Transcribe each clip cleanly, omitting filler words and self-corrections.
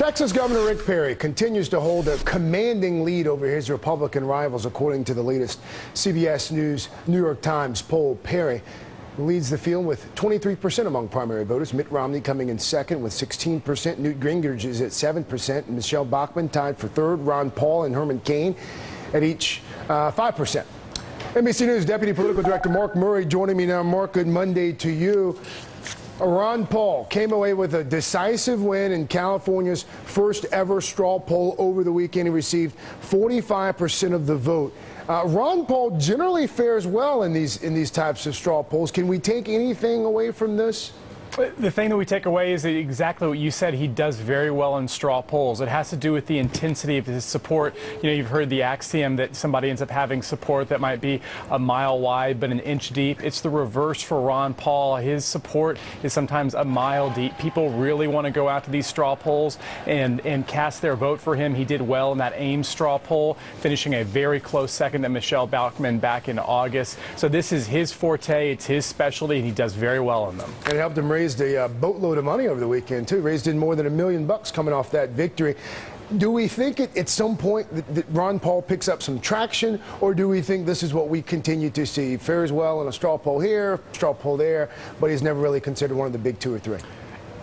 Texas Governor Rick Perry continues to hold a commanding lead over his Republican rivals, according to the latest CBS News New York Times poll. Perry leads the field with 23% among primary voters. Mitt Romney coming in second with 16%. Newt Gingrich is at 7%. And Michelle Bachmann tied for third. Ron Paul and Herman Cain at each 5%. NBC News Deputy Political Director Mark Murray joining me now. Mark, good Monday to you. Ron Paul came away with a decisive win in California's first ever straw poll over the weekend. He received 45% of the vote. Ron Paul generally fares well in these types of straw polls. Can we take anything away from this? The thing that we take away is exactly what you said. He does very well in straw polls. It has to do with the intensity of his support. You know, you've heard the axiom that somebody ends up having support that might be a mile wide but an inch deep. It's the reverse for Ron Paul. His support is sometimes a mile deep. People really want to go out to these straw polls and cast their vote for him. He did well in that Ames straw poll, finishing a very close second to Michelle Bachmann back in August. So this is his forte. It's his specialty, and he does very well in them. And it helped him raised a boatload of money over the weekend, too. Raised in more than $1 million coming off that victory. Do we think at some point that Ron Paul picks up some traction, or do we think this is what we continue to see? He fares well in a straw poll here, straw poll there, but he's never really considered one of the big two or three?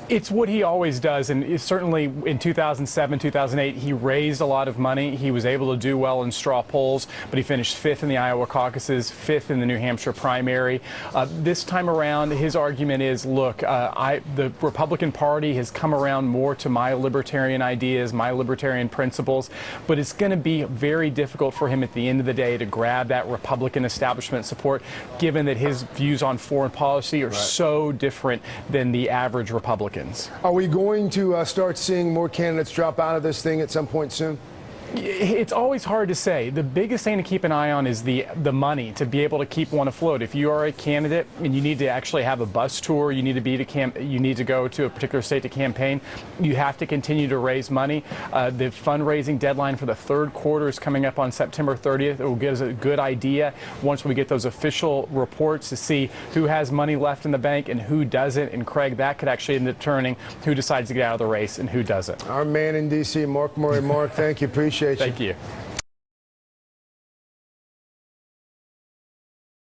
It's what he always does, and certainly in 2007, 2008, he raised a lot of money. He was able to do well in straw polls, but he finished fifth in the Iowa caucuses, fifth in the New Hampshire primary. This time around, his argument is, look, the Republican Party has come around more to my libertarian ideas, my libertarian principles, but it's going to be very difficult for him at the end of the day to grab that Republican establishment support, given that his views on foreign policy are so different than the average Republican. Are we going to start seeing more candidates drop out of this thing at some point soon? It's always hard to say. The biggest thing to keep an eye on is the money to be able to keep one afloat. If you are a candidate and you need to actually have a bus tour, you need to go to a particular state to campaign, you have to continue to raise money. The fundraising deadline for the third quarter is coming up on September 30th. It will give us a good idea once we get those official reports to see who has money left in the bank and who doesn't. And Craig, that could actually end up determining who decides to get out of the race and who doesn't. Our man in D.C., Mark Murray. Mark, thank you. Appreciate you. Thank you.